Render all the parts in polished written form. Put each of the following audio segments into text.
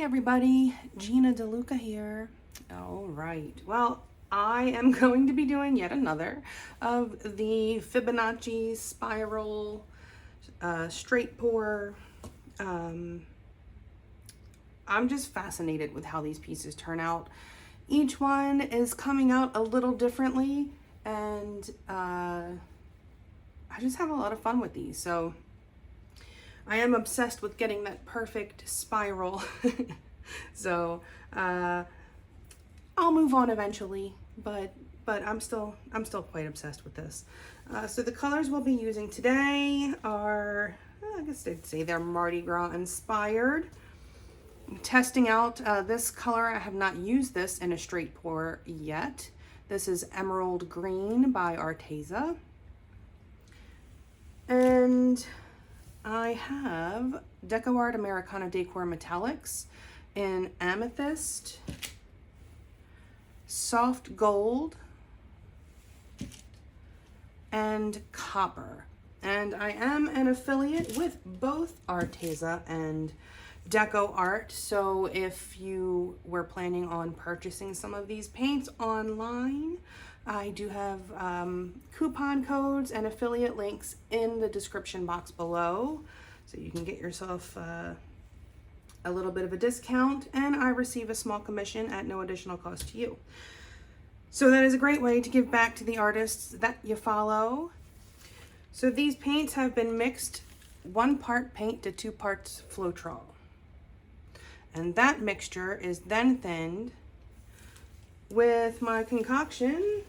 everybody, Gina DeLuca here. All right, well, I am going to be doing yet another of the Fibonacci spiral straight pour. I'm just fascinated with how these pieces turn out. Each one is coming out a little differently, and I just have a lot of fun with these. So I am obsessed with getting that perfect spiral. So I'll move on eventually, but I'm still quite obsessed with this. So the colors we'll be using today are, I guess I'd say they're Mardi Gras inspired. I'm testing out this color. I have not used this in a straight pour yet. This is Emerald Green by Arteza. And I have Decoart Americana Decor Metallics in Amethyst, Soft Gold, and Copper. And I am an affiliate with both Arteza and Decoart, so if you were planning on purchasing some of these paints online, I do have coupon codes and affiliate links in the description box below, so you can get yourself a little bit of a discount, and I receive a small commission at no additional cost to you. So that is a great way to give back to the artists that you follow. So these paints have been mixed 1 part paint to 2 parts Floetrol. And that mixture is then thinned with my concoction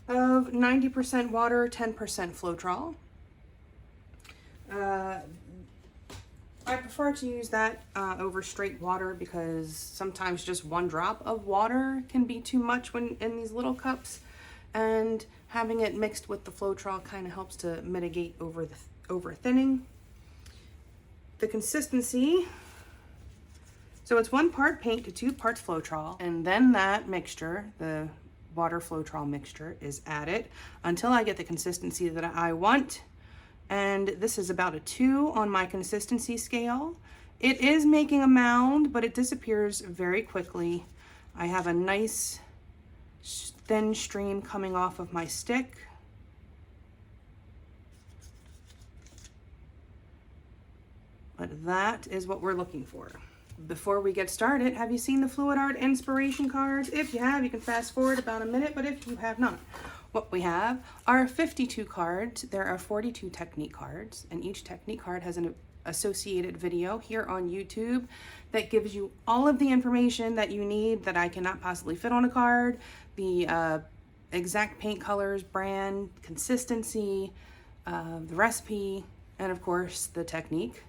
of 90% water, 10% Floetrol. I prefer to use that over straight water because sometimes just 1 drop of water can be too much when in these little cups, and having it mixed with the Floetrol kind of helps to mitigate over thinning. The consistency, so it's 1 part paint to 2 parts Floetrol, and then that mixture, the water Floetrol mixture, is added until I get the consistency that I want. And this is about a 2 on my consistency scale. It is making a mound, but it disappears very quickly. I have a nice thin stream coming off of my stick. But that is what we're looking for. Before we get started, have you seen the Fluid Art inspiration cards? If you have, you can fast forward about a minute, but if you have not, what we have are 52 cards. There are 42 technique cards, and each technique card has an associated video here on YouTube that gives you all of the information that you need that I cannot possibly fit on a card. The exact paint colors, brand, consistency, the recipe, and of course the technique.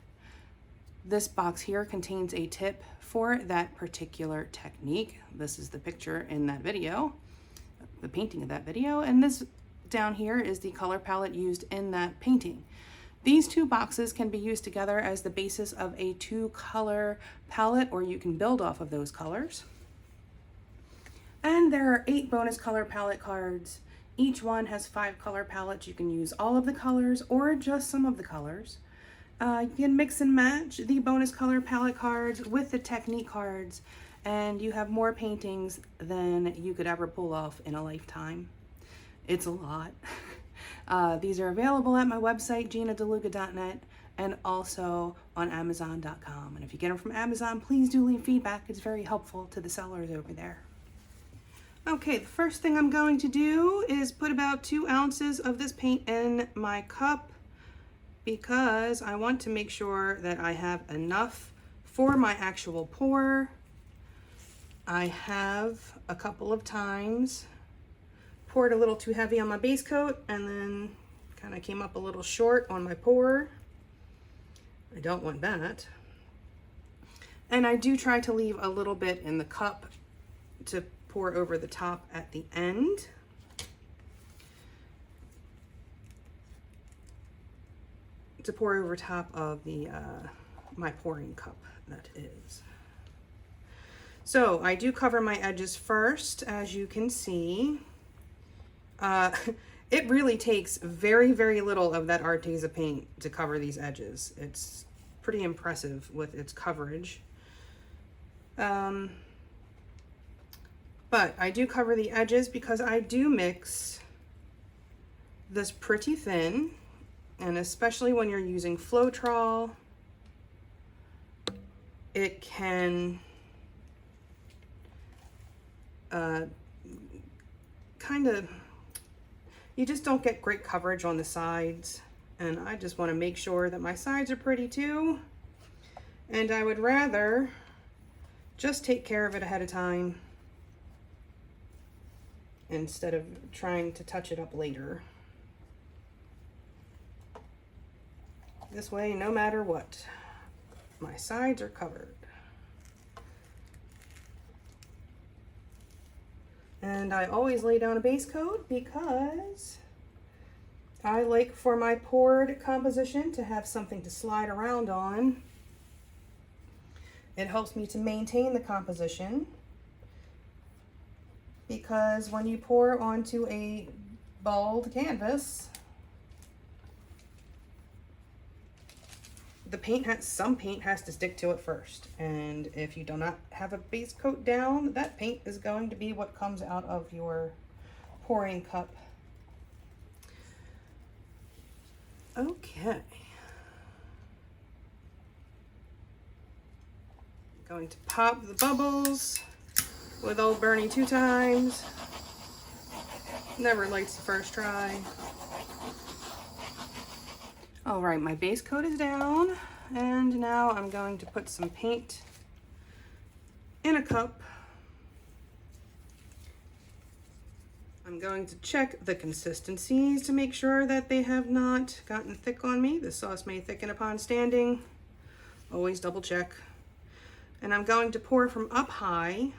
This box here contains a tip for that particular technique. This is the picture in that video, the painting of that video, and this down here is the color palette used in that painting. These 2 boxes can be used together as the basis of a 2-color palette, or you can build off of those colors. And there are 8 bonus color palette cards. Each one has 5 color palettes. You can use all of the colors or just some of the colors. You can mix and match the bonus color palette cards with the technique cards, and you have more paintings than you could ever pull off in a lifetime. It's a lot. These are available at my website, ginadeluca.net, and also on amazon.com. And if you get them from Amazon, please do leave feedback. It's very helpful to the sellers over there. Okay, the first thing I'm going to do is put about 2 ounces of this paint in my cup, because I want to make sure that I have enough for my actual pour. I have a couple of times poured a little too heavy on my base coat and then kind of came up a little short on my pour. I don't want that. And I do try to leave a little bit in the cup to pour over the top at the end. To pour over top of the my pouring cup, that is. So I do cover my edges first, as you can see. It really takes very, very little of that Arteza paint to cover these edges. It's pretty impressive with its coverage. But I do cover the edges because I do mix this pretty thin, and especially when you're using Floetrol, it can kind of, you just don't get great coverage on the sides, and I just want to make sure that my sides are pretty too, and I would rather just take care of it ahead of time instead of trying to touch it up later. This way, no matter what, my sides are covered. And I always lay down a base coat because I like for my poured composition to have something to slide around on. It helps me to maintain the composition, because when you pour onto a bald canvas, the paint has, some paint has to stick to it first, and if you do not have a base coat down, that paint is going to be what comes out of your pouring cup. Okay. Going to pop the bubbles with old Bernie 2 times. Never likes the first try. All right, my base coat is down, and now I'm going to put some paint in a cup. I'm going to check the consistencies to make sure that they have not gotten thick on me. The sauce may thicken upon standing. Always double check. And I'm going to pour from up high.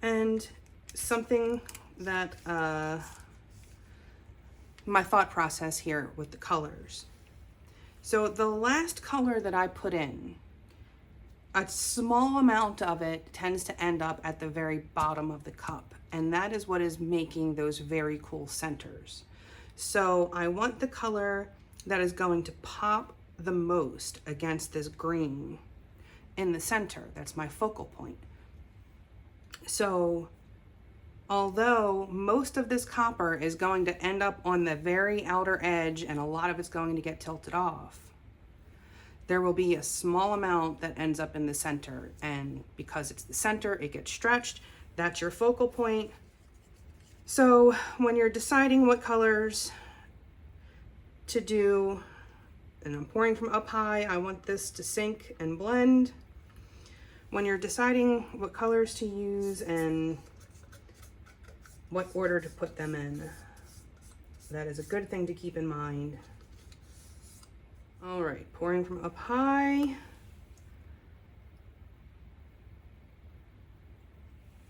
And something that my thought process here with the colors. So the last color that I put in, a small amount of it tends to end up at the very bottom of the cup, and that is what is making those very cool centers. So I want the color that is going to pop the most against this green in the center. That's my focal point. So although most of this copper is going to end up on the very outer edge and a lot of it's going to get tilted off, there will be a small amount that ends up in the center, and because it's the center, it gets stretched. That's your focal point. So when you're deciding what colors to do, and I'm pouring from up high, I want this to sink and blend. When you're deciding what colors to use and what order to put them in, that is a good thing to keep in mind. All right, pouring from up high.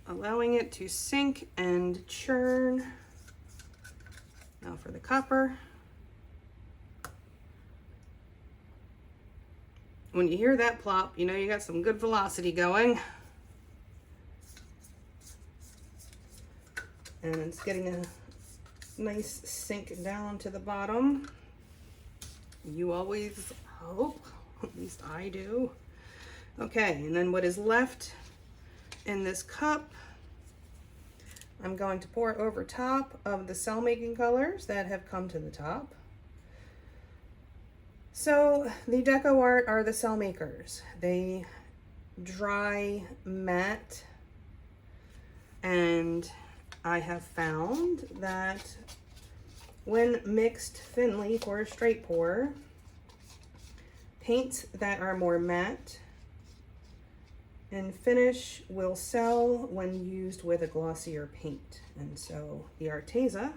Allowing it to sink and churn. Now for the copper. When you hear that plop, you know you got some good velocity going. And it's getting a nice sink down to the bottom. You always hope, at least I do. Okay, and then what is left in this cup, I'm going to pour over top of the cell making colors that have come to the top. So the Decoart are the cell makers. They dry matte, and I have found that when mixed thinly for a straight pour, paints that are more matte and finish will sell when used with a glossier paint. And so the Arteza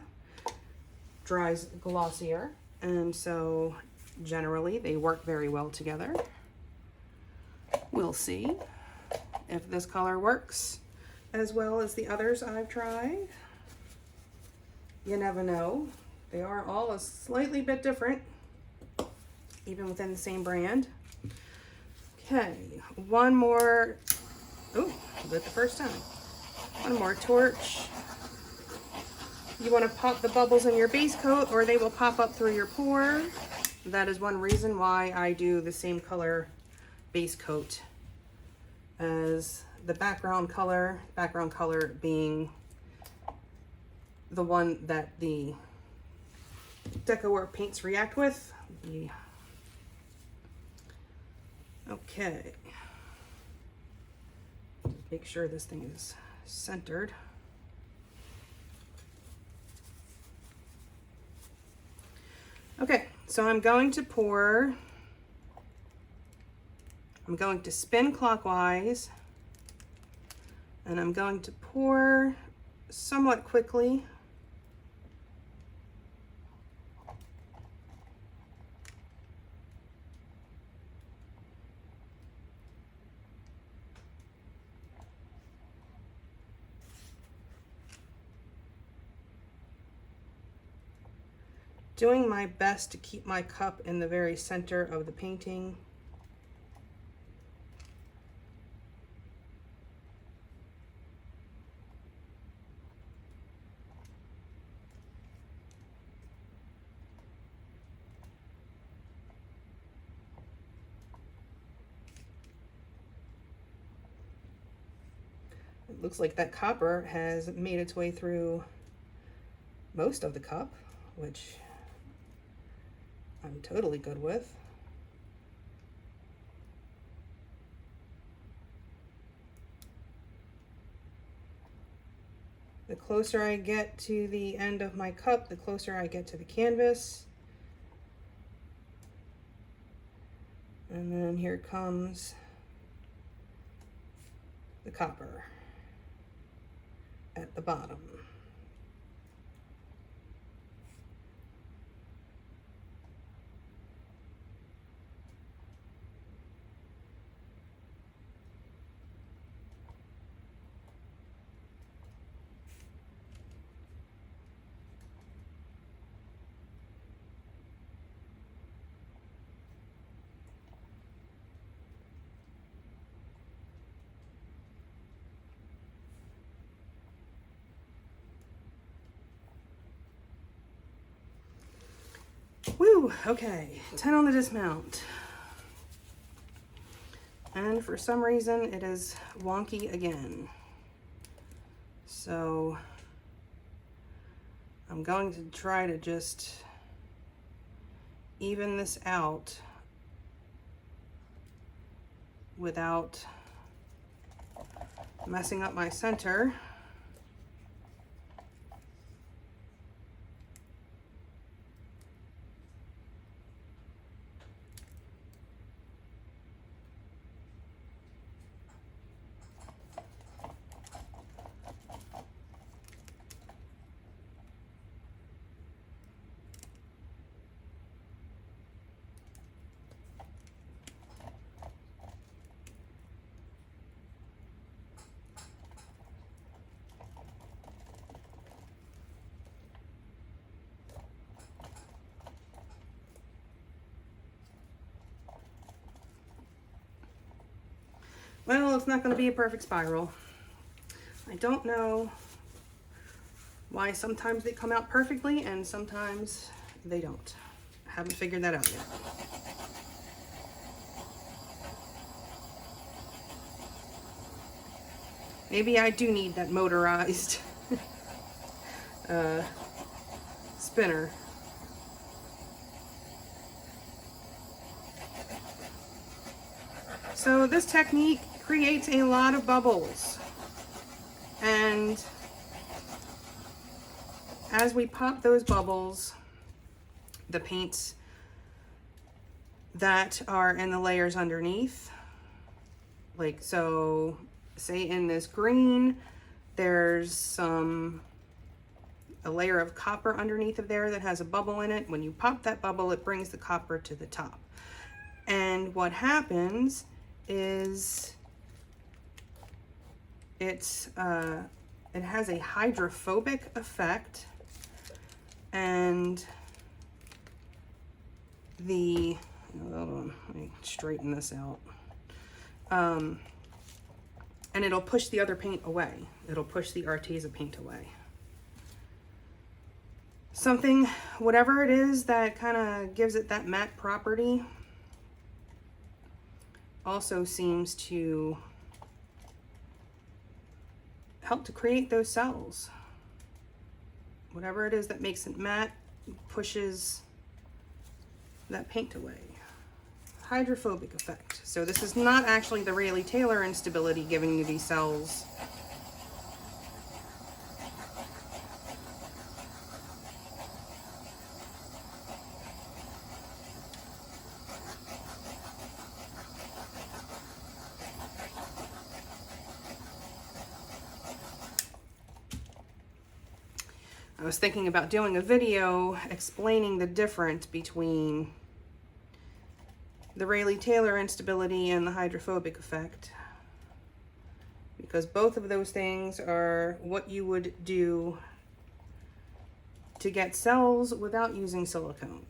dries glossier, and so generally they work very well together. We'll see if this color works as well as the others I've tried. You never know. They are all a slightly bit different, even within the same brand. Okay, one more. Oh, lit the first time. One more torch. You want to pop the bubbles in your base coat or they will pop up through your pour. That is one reason why I do the same color base coat as the background color being the one that the Decoart paints react with. Okay. Make sure this thing is centered. Okay, so I'm going to spin clockwise, and I'm going to pour somewhat quickly. Doing my best to keep my cup in the very center of the painting. It looks like that copper has made its way through most of the cup, which I'm totally good with. The closer I get to the end of my cup, the closer I get to the canvas. And then here comes the copper at the bottom. Woo, okay, 10 on the dismount. And for some reason it is wonky again. So I'm going to try to just even this out without messing up my center. Well, it's not going to be a perfect spiral. I don't know why sometimes they come out perfectly and sometimes they don't. I haven't figured that out yet. Maybe I do need that motorized spinner. So this technique creates a lot of bubbles, and as we pop those bubbles, the paints that are in the layers underneath, like so say in this green there's a layer of copper underneath of there that has a bubble in it. When you pop that bubble, it brings the copper to the top, and what happens is it has a hydrophobic effect, and hold on, let me straighten this out. And it'll push the other paint away. It'll push the Arteza paint away. Something, whatever it is that kind of gives it that matte property, also seems to help to create those cells. Whatever it is that makes it matte pushes that paint away. Hydrophobic effect. So this is not actually the Rayleigh Taylor instability giving you these cells. I was thinking about doing a video explaining the difference between the Rayleigh Taylor instability and the hydrophobic effect, because both of those things are what you would do to get cells without using silicone.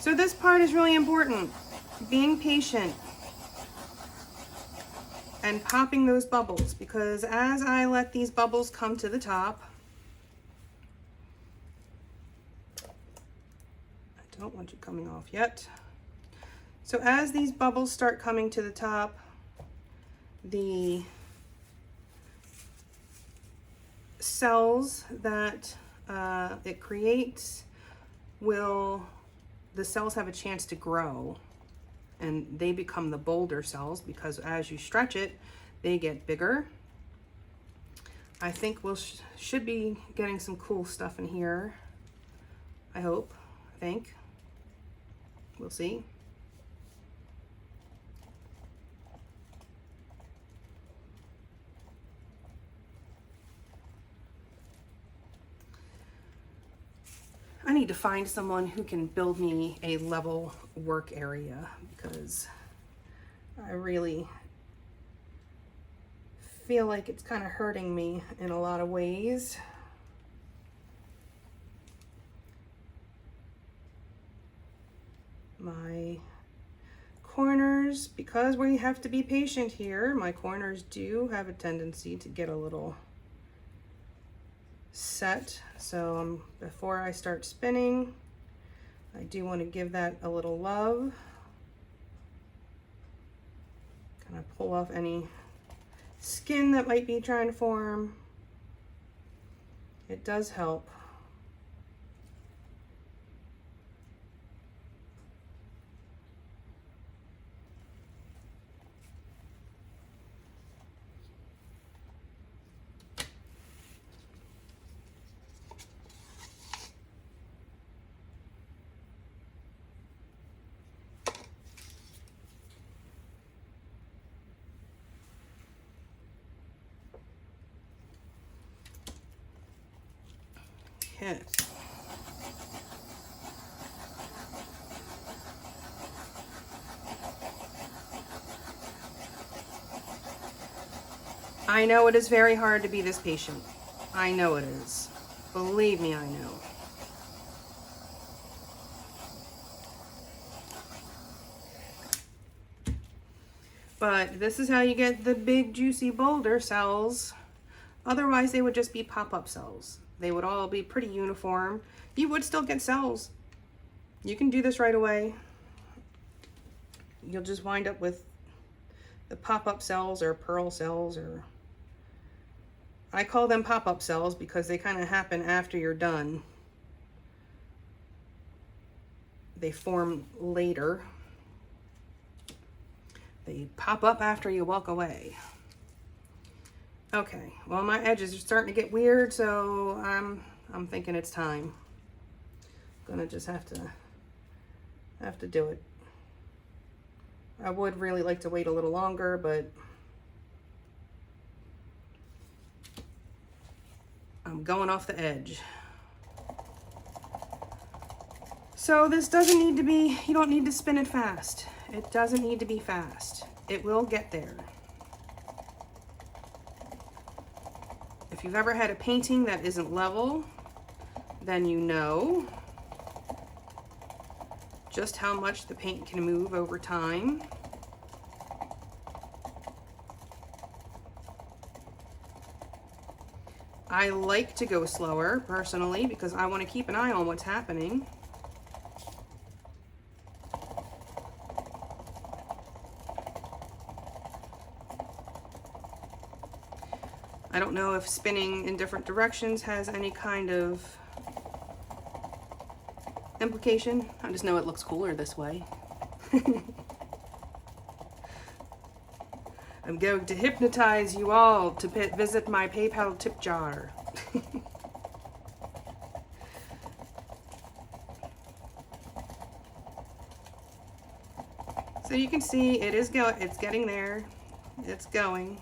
So this part is really important. Being patient and popping those bubbles, because as I let these bubbles come to the top, I don't want you coming off yet. So as these bubbles start coming to the top, the cells that it creates the cells have a chance to grow, and they become the boulder cells, because as you stretch it, they get bigger. I think we'll should be getting some cool stuff in here. I hope, I think. We'll see. I need to find someone who can build me a level work area, because I really feel like it's kind of hurting me in a lot of ways. My corners, because we have to be patient here, my corners do have a tendency to get a little set. So before I start spinning, I do want to give that a little love. Kind of pull off any skin that might be trying to form. It does help. Okay. I know it is very hard to be this patient. I know it is. Believe me, I know. But this is how you get the big juicy boulder cells. Otherwise, they would just be pop-up cells. They would all be pretty uniform. You would still get cells. You can do this right away. You'll just wind up with the pop-up cells or pearl cells, or I call them pop-up cells because they kind of happen after you're done. They form later. They pop up after you walk away. Okay, well, my edges are starting to get weird, so I'm thinking it's time. I'm gonna just have to do it. I would really like to wait a little longer, but I'm going off the edge. So this doesn't need to be, you don't need to spin it fast. It doesn't need to be fast. It will get there. If you've ever had a painting that isn't level, then you know just how much the paint can move over time. I like to go slower personally because I want to keep an eye on what's happening. I don't know if spinning in different directions has any kind of implication. I just know it looks cooler this way. I'm going to hypnotize you all to visit my PayPal tip jar. So you can see it is it's getting there. It's going.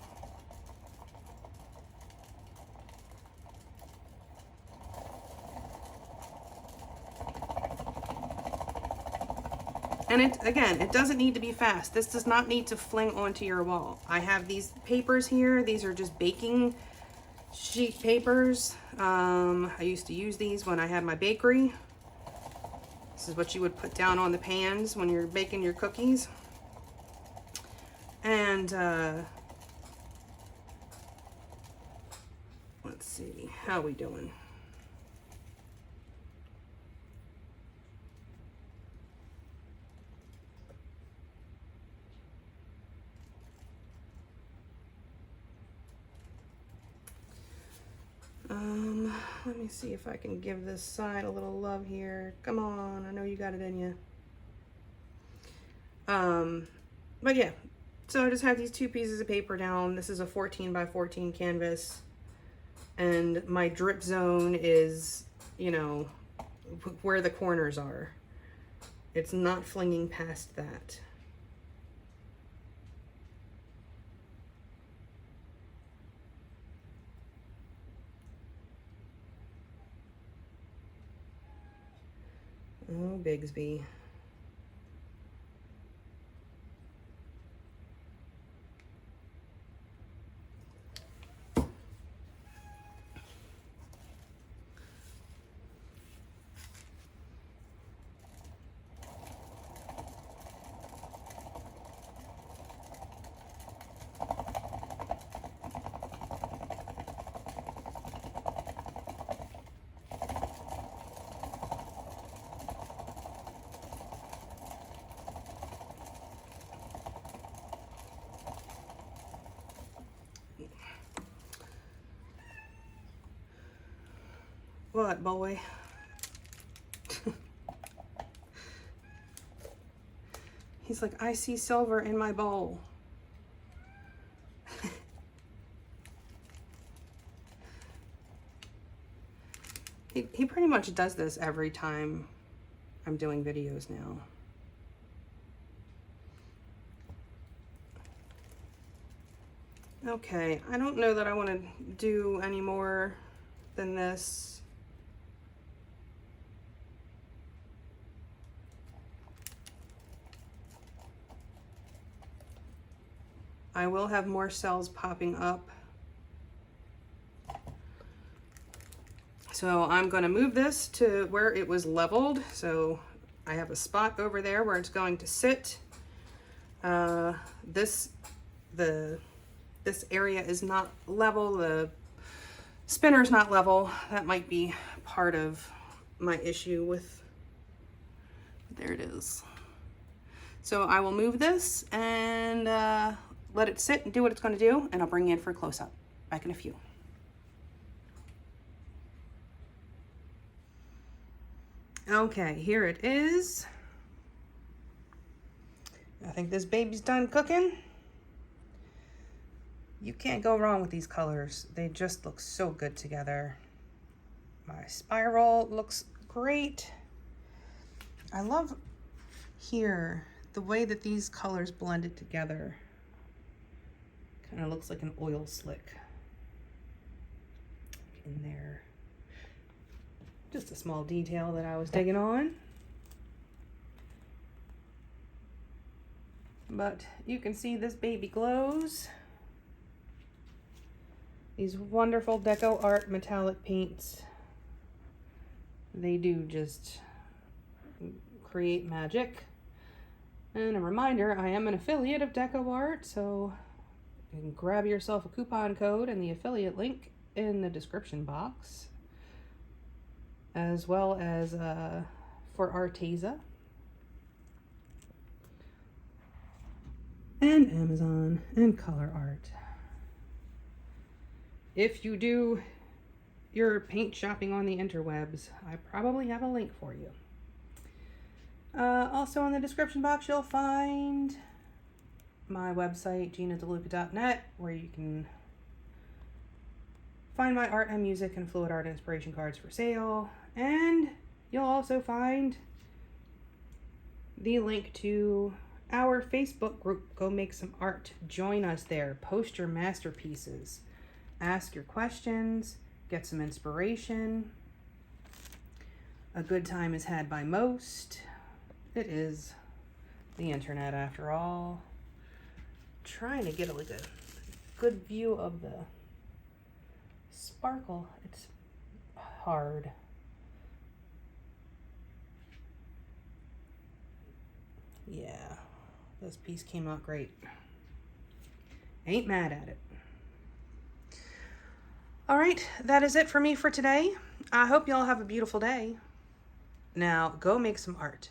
And it doesn't need to be fast. This does not need to fling onto your wall. I have these papers here. These are just baking sheet papers. I used to use these when I had my bakery. This is what you would put down on the pans when you're baking your cookies. And let's see, how are we doing? Let me see if I can give this side a little love here. Come on, I know you got it in you. But yeah, so I just have these two pieces of paper down. This is a 14 by 14 canvas. And my drip zone is, you know, where the corners are. It's not flinging past that. Oh, Bigsby. What, boy? He's like, I see silver in my bowl. He pretty much does this every time I'm doing videos now. Okay, I don't know that I want to do any more than this. I will have more cells popping up. So I'm going to move this to where it was leveled. So I have a spot over there where it's going to sit. This area is not level. The spinner's not level. That might be part of my issue with, there it is. So I will move this and let it sit and do what it's going to do, and I'll bring you in for a close-up. Back in a few. Okay, here it is. I think this baby's done cooking. You can't go wrong with these colors. They just look so good together. My spiral looks great. I love here the way that these colors blended together. Kind of looks like an oil slick in there. Just a small detail that I was digging on. But you can see this baby glows. These wonderful Decoart metallic paints. They do just create magic. And a reminder, I am an affiliate of Decoart, so you can grab yourself a coupon code and the affiliate link in the description box, as well as for Arteza and Amazon and Color Art. If you do your paint shopping on the interwebs, I probably have a link for you. Also in the description box, you'll find my website, GinaDeLuca.net, where you can find my art and music and fluid art inspiration cards for sale. And you'll also find the link to our Facebook group, Go Make Some Art. Join us there. Post your masterpieces. Ask your questions. Get some inspiration. A good time is had by most. It is the internet after all. Trying to get a good view of the sparkle. It's hard. Yeah, this piece came out great. Ain't mad at it. All right, that is it for me for today. I hope y'all have a beautiful day. Now, go make some art.